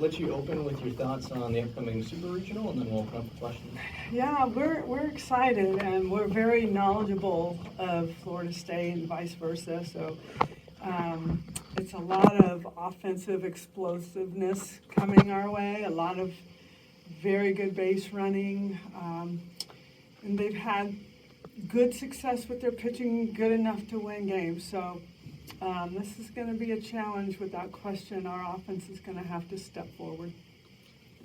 Let you open with your thoughts on the upcoming Super Regional, and then we'll open up for questions. Yeah, we're excited, and we're very knowledgeable of Florida State and vice versa. So it's a lot of offensive explosiveness coming our way, a lot of very good base running, and they've had good success with their pitching, good enough to win games. So this is going to be a challenge without question. Our offense is going to have to step forward.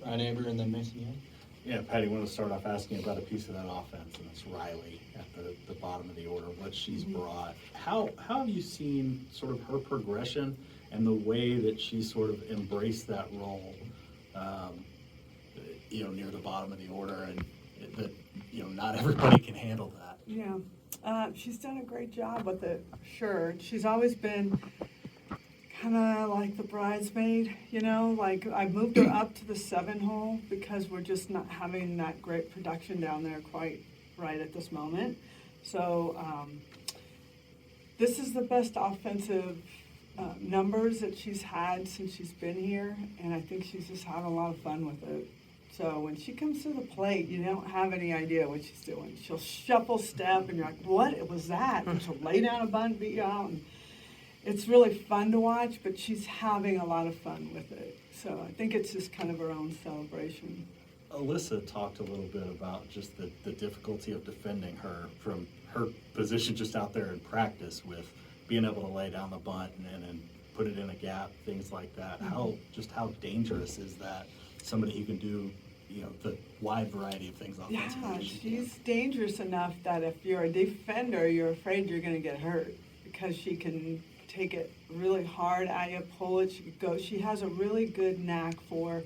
Ryan Amber and then Mason Young. Yeah, Patty, I want to start off asking about a piece of that offense, and it's Riley at the bottom of the order, what she's brought. How have you seen sort of her progression and the way that she sort of embraced that role, near the bottom of the order, and that, not everybody can handle that? Yeah, she's done a great job with it, sure. She's always been kind of like the bridesmaid, like I moved her up to the 7-hole because we're just not having that great production down there quite right at this moment. So this is the best offensive numbers that she's had since she's been here, and I think she's just having a lot of fun with it. So when she comes to the plate, you don't have any idea what she's doing. She'll shuffle step, and you're like, what was that? And she'll lay down a bunt, beat you out. And it's really fun to watch, but she's having a lot of fun with it. So I think it's just kind of her own celebration. Alyssa talked a little bit about just the difficulty of defending her from her position just out there in practice, with being able to lay down the bunt and put it in a gap, things like that. Mm-hmm. How dangerous is that? Somebody who can do the wide variety of things offensively. Yeah, she's dangerous enough that if you're a defender, you're afraid you're going to get hurt, because she can take it really hard at you, pull it. She has a really good knack for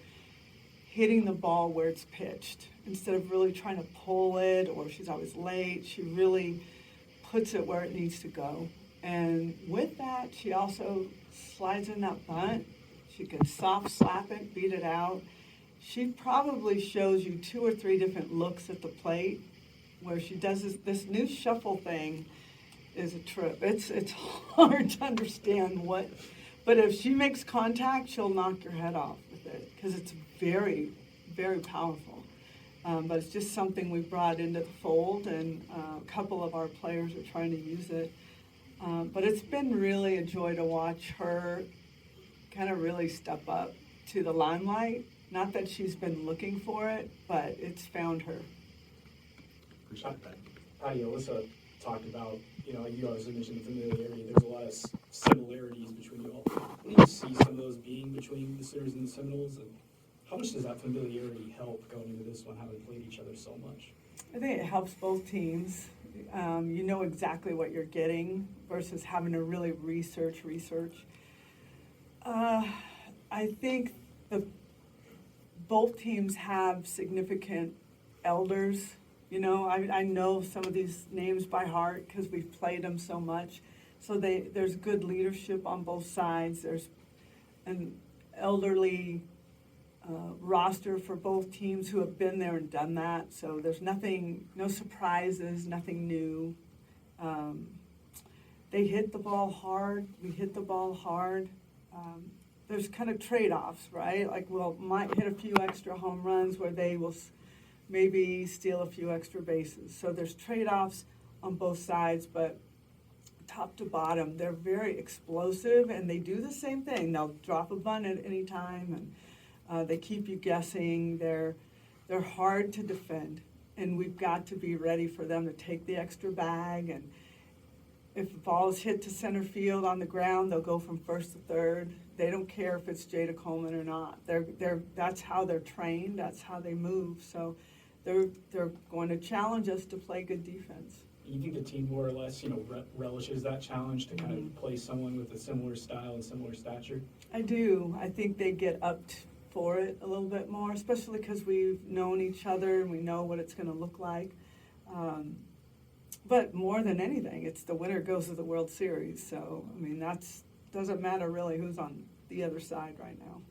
hitting the ball where it's pitched instead of really trying to pull it, or she's always late. She really puts it where it needs to go. And with that, she also slides in that bunt. She can soft slap it, beat it out. She probably shows you 2 or 3 different looks at the plate where she does this new shuffle thing. Is a trip. It's hard to understand what, but if she makes contact, she'll knock your head off with it, because it's very, very powerful. But it's just something we brought into the fold, and a couple of our players are trying to use it. But it's been really a joy to watch her kind of really step up to the limelight. Not that she's been looking for it, but it's found her. Appreciate that. Patty, Alyssa talked about, you obviously mentioned familiarity. There's a lot of similarities between you all. What do you see some of those being between the Sooners and the Seminoles, and how much does that familiarity help going into this one, having played each other so much? I think it helps both teams. You know exactly what you're getting versus having to really research. I think both teams have significant elders. I know some of these names by heart because we've played them so much. So there's good leadership on both sides. There's an elderly roster for both teams who have been there and done that. So there's no surprises, nothing new. They hit the ball hard. We hit the ball hard. There's kind of trade-offs, right? Like might hit a few extra home runs where they will maybe steal a few extra bases. So there's trade-offs on both sides, but top to bottom, they're very explosive, and they do the same thing. They'll drop a bunt at any time, and they keep you guessing. They're hard to defend, and we've got to be ready for them to take the extra bag. And if the ball is hit to center field on the ground, they'll go from first to third. They don't care if it's Jada Coleman or not. That's how they're trained. That's how they move. So they're going to challenge us to play good defense. You think the team more or less, relishes that challenge to kind of play someone with a similar style and similar stature? I do. I think they get up for it a little bit more, especially because we've known each other and we know what it's going to look like. But more than anything, it's the winner goes to the World Series. So, doesn't matter really who's on the other side right now.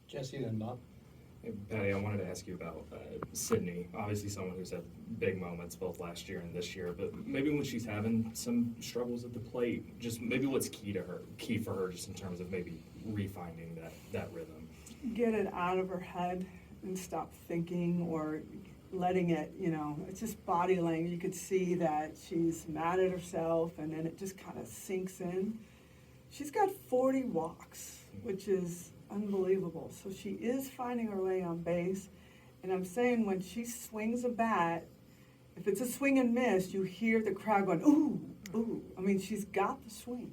Jesse, then Bob. Hey, Patty, I wanted to ask you about Sydney. Obviously someone who's had big moments both last year and this year, but maybe when she's having some struggles at the plate, just maybe what's key for her, just in terms of maybe refinding that rhythm? get it out of her head and stop thinking or letting it, it's just body language. You could see that she's mad at herself, and then it just kind of sinks in. She's got 40 walks, which is unbelievable. So she is finding her way on base. And I'm saying when she swings a bat, if it's a swing and miss, you hear the crowd going, ooh, ooh. I mean, she's got the swing.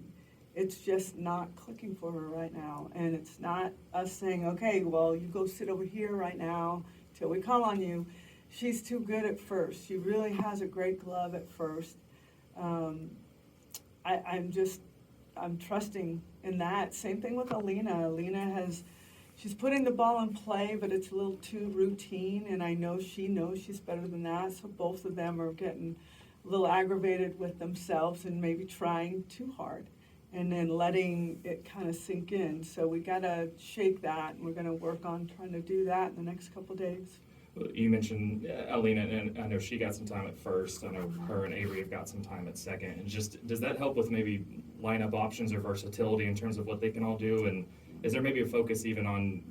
It's just not clicking for her right now. And it's not us saying, okay, well, you go sit over here right now till we call on you. She's too good at first. She really has a great glove at first. I'm trusting in that. Same thing with Alina. She's putting the ball in play, but it's a little too routine, and I know she knows she's better than that, so both of them are getting a little aggravated with themselves and maybe trying too hard and then letting it kind of sink in. So we got to shake that, and we're going to work on trying to do that in the next couple of days. You mentioned Alina, and I know she got some time at first. I know her and Avery have got some time at second. And just, does that help with maybe lineup options or versatility in terms of what they can all do? And is there maybe a focus even on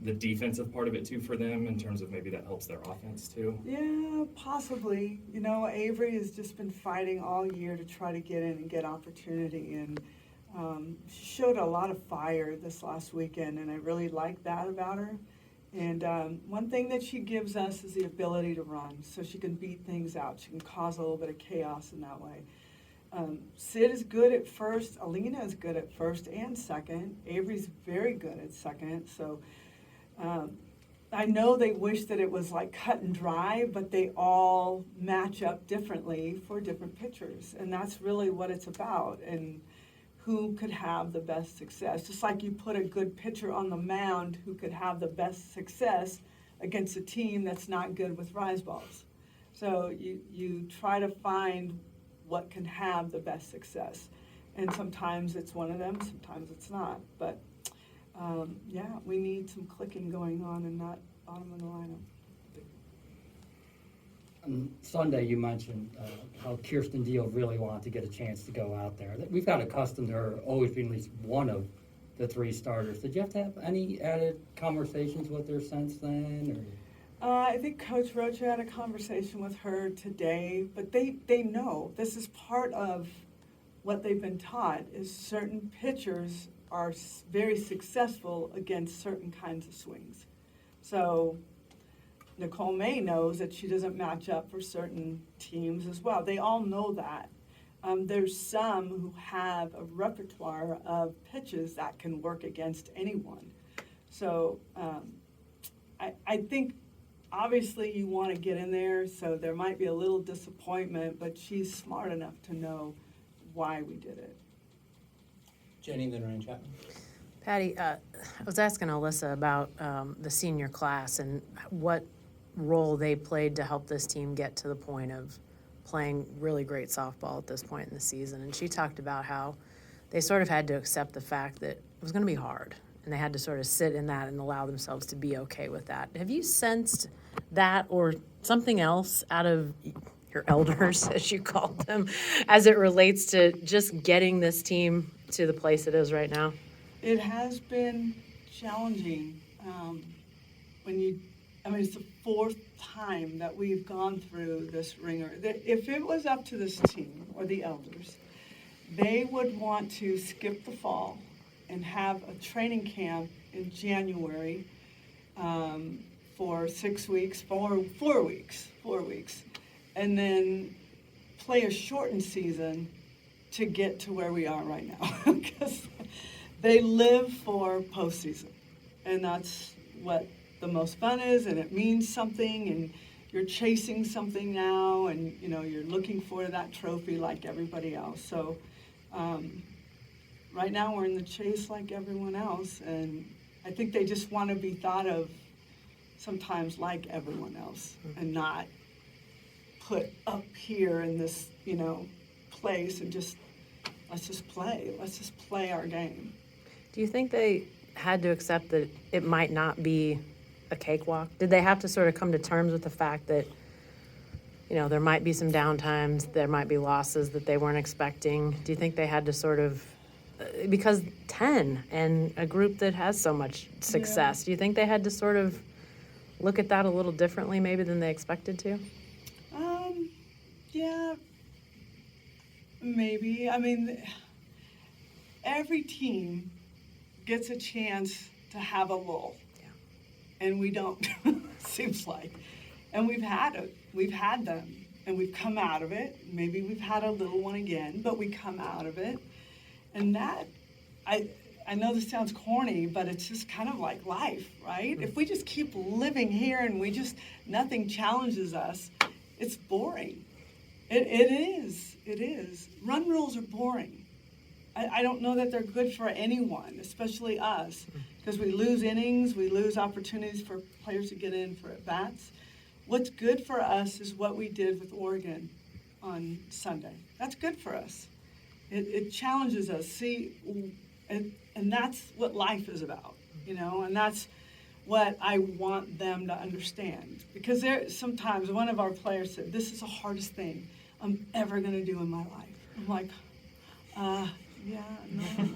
the defensive part of it too for them in terms of maybe that helps their offense too? Yeah, possibly. Avery has just been fighting all year to try to get in and get opportunity. And she showed a lot of fire this last weekend, and I really like that about her. And one thing that she gives us is the ability to run, so she can beat things out. She can cause a little bit of chaos in that way. Sid is good at first. Alina is good at first and second. Avery's very good at second. So I know they wish that it was like cut and dry, but they all match up differently for different pitchers. And that's really what it's about. And who could have the best success. Just like you put a good pitcher on the mound who could have the best success against a team that's not good with rise balls. So you try to find what can have the best success. And sometimes it's one of them, sometimes it's not. But we need some clicking going on and not bottom of the lineup. On Sunday, you mentioned how Kirsten Deal really wanted to get a chance to go out there. We've got accustomed to her always being at least one of the three starters. Did you have to have any added conversations with her since then? Or? I think Coach Rocha had a conversation with her today, but they know this is part of what they've been taught is certain pitchers are very successful against certain kinds of swings. So Nicole May knows that she doesn't match up for certain teams as well. They all know that. There's some who have a repertoire of pitches that can work against anyone. So I think obviously you want to get in there, so there might be a little disappointment, but she's smart enough to know why we did it. Jenny, then Ryan Chapman. Patty, I was asking Alyssa about the senior class and what role they played to help this team get to the point of playing really great softball at this point in the season. And she talked about how they sort of had to accept the fact that it was going to be hard, and they had to sort of sit in that and allow themselves to be okay with that. Have you sensed that or something else out of your elders, as you called them, as it relates to just getting this team to the place it is right now? It has been challenging. It's the fourth time that we've gone through this ringer. If it was up to this team or the elders, they would want to skip the fall and have a training camp in January for 6 weeks, 4 weeks, and then play a shortened season to get to where we are right now. Because they live for postseason, and that's what the most fun is, and it means something, and you're chasing something now, and you're looking for that trophy like everybody else. So right now we're in the chase like everyone else, and I think they just want to be thought of sometimes like everyone else and not put up here in this place and let's just play our game. Do you think they had to accept that it might not be a cakewalk? Did they have to sort of come to terms with the fact that, there might be some downtimes, there might be losses that they weren't expecting? Do you think they had to sort of because 10 and a group that has so much success, do you think they had to sort of look at that a little differently maybe than they expected to? Yeah, maybe. I mean, every team gets a chance to have a lull. Yeah. And we don't, seems like. And we've had it. We've had them. And we've come out of it. Maybe we've had a little one again, but we come out of it. And that, I know this sounds corny, but it's just kind of like life, right? If we just keep living here and nothing challenges us, it's boring. It is. Run rules are boring. I don't know that they're good for anyone, especially us, because we lose innings, we lose opportunities for players to get in for at-bats. What's good for us is what we did with Oregon on Sunday. That's good for us. It challenges us. See, and that's what life is about, and that's what I want them to understand. Because sometimes one of our players said, "This is the hardest thing I'm ever going to do in my life." I'm like, yeah, no.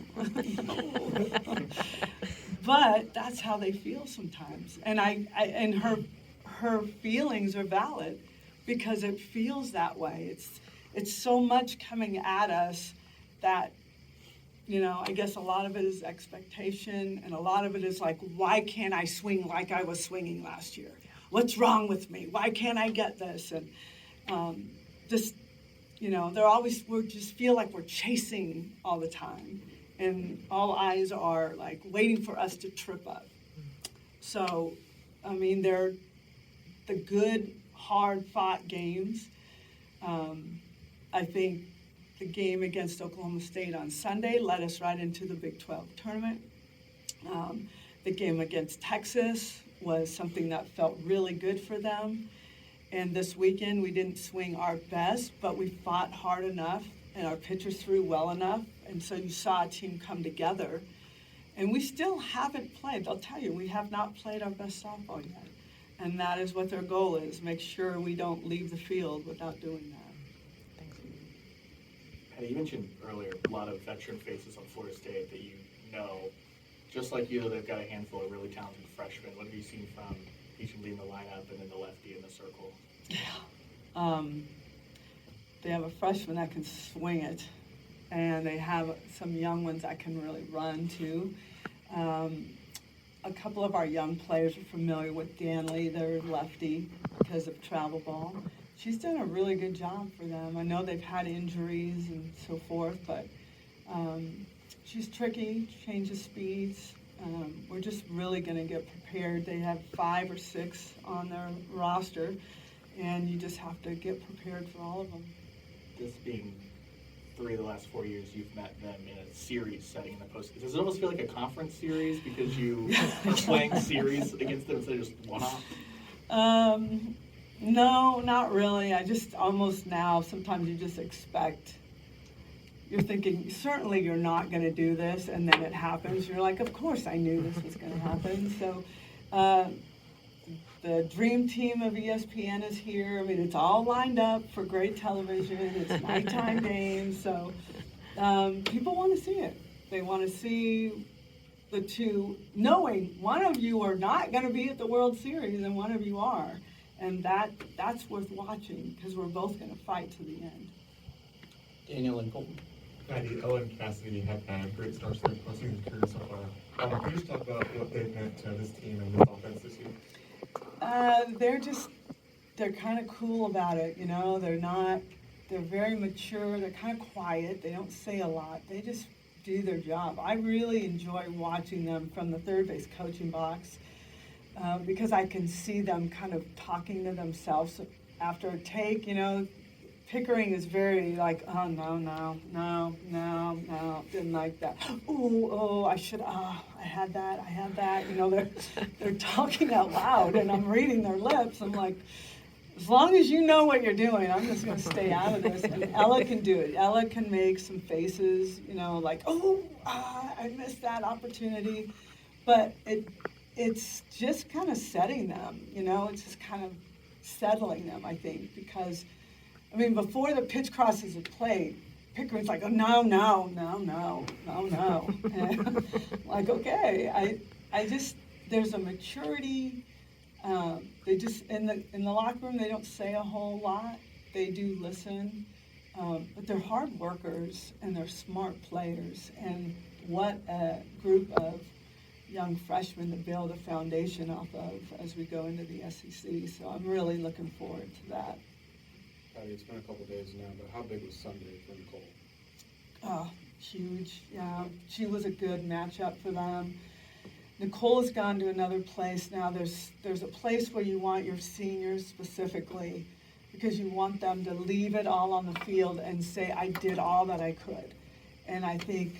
But that's how they feel sometimes. And and her feelings are valid because it feels that way. It's so much coming at us that, I guess a lot of it is expectation, and a lot of it is like, why can't I swing like I was swinging last year? What's wrong with me? Why can't I get this? And just, we just feel like we're chasing all the time, and all eyes are like waiting for us to trip up. So, I mean, they're the good, hard-fought games. I think the game against Oklahoma State on Sunday led us right into the Big 12 tournament. The game against Texas was something that felt really good for them. And this weekend, we didn't swing our best, but we fought hard enough, and our pitchers threw well enough. And so you saw a team come together. And we still haven't played. They'll tell you, we have not played our best softball yet. And that is what their goal is, make sure we don't leave the field without doing that. Patty, you mentioned earlier a lot of veteran faces on Florida State that you know. Just like you, they've got a handful of really talented freshmen. What have you seen from each of them in the lineup and then the lefty in the circle? Yeah. They have a freshman that can swing it, and they have some young ones that can really run too. A couple of our young players are familiar with Danley, their lefty, because of travel ball. She's done a really good job for them. I know they've had injuries and so forth, but she's tricky, changes speeds. We're just really going to get prepared. They have 5 or 6 on their roster, and you just have to get prepared for all of them. This being 3 of the last 4 years, you've met them in a series setting in the post. Does it almost feel like a conference series because you are playing series against them instead of just one-off? No, not really. I just almost now, sometimes you just expect, you're thinking, certainly you're not going to do this, and then it happens. You're like, of course I knew this was going to happen. So the dream team of ESPN is here. I mean, it's all lined up for great television. It's nighttime games. So people want to see it. They want to see the two, knowing one of you are not going to be at the World Series and one of you are. And that's worth watching because we're both going to fight to the end. Daniel and Colton. Patty, Ellen, Cassidy have had great starts to their postseason career so far. Can you just talk about what they've meant to this team and this offense this year? They're kind of cool about it, they're very mature, they're kind of quiet, they don't say a lot, they just do their job. I really enjoy watching them from the third base coaching box because I can see them kind of talking to themselves after a take, Pickering is very like, oh, no, didn't like that. Oh, I had that. They're talking out loud, and I'm reading their lips. I'm like, as long as you know what you're doing, I'm just going to stay out of this. And Ella can do it. Ella can make some faces, like, I missed that opportunity. But it's just kind of setting them, it's just kind of settling them, I think, because before the pitch crosses the plate, Pickering's like, oh, no. And like, okay, I just, there's a maturity. They just, in the locker room, they don't say a whole lot. They do listen, but they're hard workers and they're smart players. And what a group of young freshmen to build a foundation off of as we go into the SEC. So I'm really looking forward to that. Patty, it's been a couple days now, but how big was Sunday for Nicole? Oh, huge, yeah. She was a good matchup for them. Nicole has gone to another place now. There's a place where you want your seniors specifically, because you want them to leave it all on the field and say, I did all that I could. And I think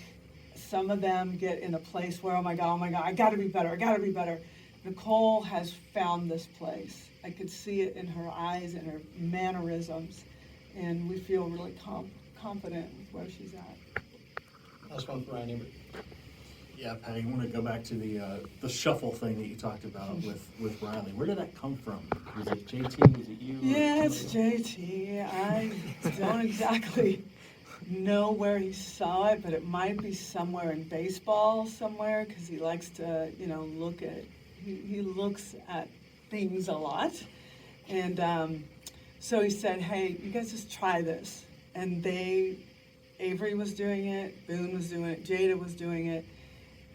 some of them get in a place where, oh my God, I gotta be better. Nicole has found this place. I could see it in her eyes and her mannerisms, and we feel really confident with where she's at. Last one for Ryan Ebert. Yeah, Patty, I want to go back to the shuffle thing that you talked about with Riley. Where did that come from? Was it JT? Was it you? Yeah, it's JT. I don't exactly know where he saw it, but it might be somewhere in baseball somewhere, because he likes to, look at, he looks at things a lot. And so he said, hey, you guys just try this. And Avery was doing it, Boone was doing it, Jada was doing it,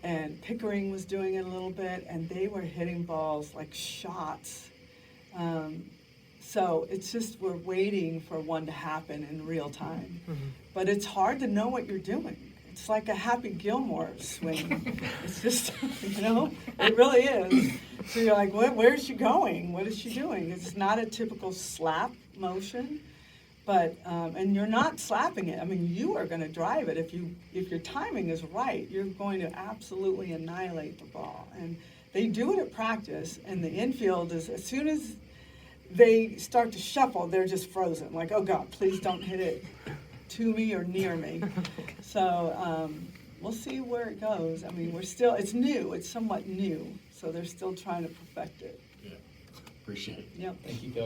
and Pickering was doing it a little bit, and they were hitting balls like shots. So it's just, we're waiting for one to happen in real time. Mm-hmm. But it's hard to know what you're doing. It's like a Happy Gilmore swing. It's just, it really is. So you're like, where's she going? What is she doing? It's not a typical slap motion, but, and you're not slapping it. I mean, you are going to drive it. If your timing is right, you're going to absolutely annihilate the ball. And they do it at practice, and the infield is, as soon as they start to shuffle, they're just frozen. Like, oh God, please don't hit it to me or near me. So we'll see where it goes. I mean, it's new, it's somewhat new, so they're still trying to perfect it. Yeah, appreciate it. Yep. Thank you, Coach.